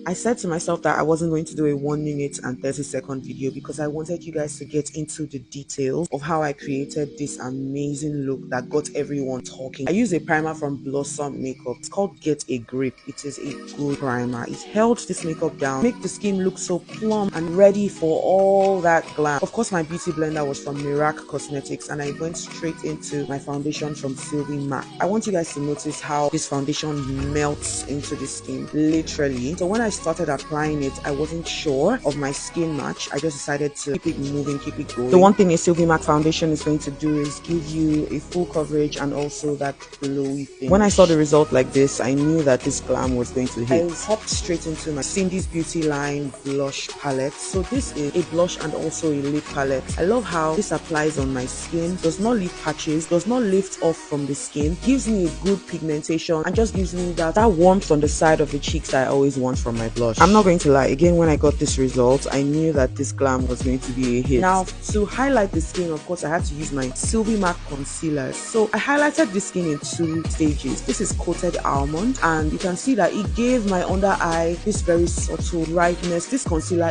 I said to myself that I wasn't going to do a 1 minute and 30-second video because I wanted you guys to get into the details of how I created this amazing look that got everyone talking. I used a primer from Blossom Makeup. It's called Get a Grip. It is a good primer. It held this makeup down, make the skin look so plump and ready for all that glam. Of course, my beauty blender was from Mirac Cosmetics, and I went straight into my foundation from Sylvie Mac. I want you guys to notice how this foundation melts into the skin, literally. So when I started applying it, I wasn't sure of my skin match. I just decided to keep it moving, keep it going. The one thing a Sylvie Mac foundation is going to do is give you a full coverage and also that glowy finish. When I saw the result like this, I knew that this glam was going to hit. I hopped straight into my Cindy's Beauty line blush palette. So this is a blush and also a lip palette. I love how this applies on my skin, does not leave patches, does not lift off from the skin, gives me a good pigmentation and just gives me that warmth on the side of the cheeks that I always want from my blush. I'm not going to lie, again, when I got this result, I knew that this glam was going to be a hit. Now, to highlight the skin, of course, I had to use my Sylvie Mac concealer. So I highlighted the skin in 2 stages. This is Coated Almond, and you can see that it gave my under eye this very subtle brightness. This concealer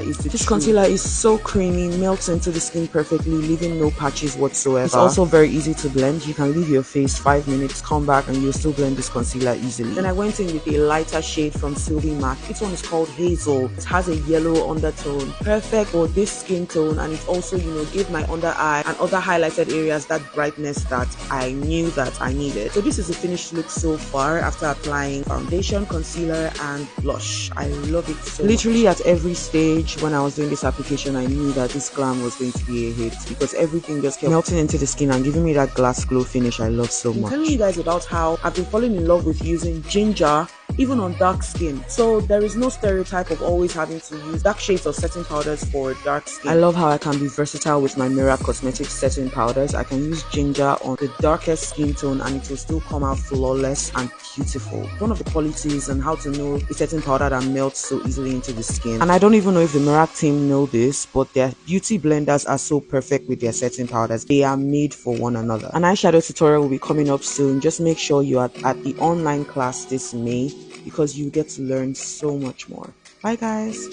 is so creamy, melts into the skin perfectly, leaving no patches whatsoever. It's also very easy to blend. You can leave your face 5 minutes, come back, and you'll still blend this concealer easily. Then I went in with a lighter shade from Sylvie Mac. This one is called Hazel. It has a yellow undertone, perfect for this skin tone, and it also, gave my under eye and other highlighted areas that brightness that I knew that I needed. So this is the finished look so far after applying foundation, concealer, and blush. I love it so literally much. At every stage when I was doing this application, I knew that this glam was going to be a hit because everything just kept melting into the skin and giving me that glass glow finish I love so much. I'm telling you guys about how I've been falling in love with using ginger even on dark skin. So there is no stereotype of always having to use dark shades of setting powders for dark skin. I love how I can be versatile with my Mirac Cosmetics setting powders. I can use ginger on the darkest skin tone and it will still come out flawless and beautiful. One of the qualities and how to know a setting powder that melts so easily into the skin. And I don't even know if the Mirac team know this, but their beauty blenders are so perfect with their setting powders. They are made for one another. An eyeshadow tutorial will be coming up soon. Just make sure you are at the online class this May because you get to learn so much more. Bye guys.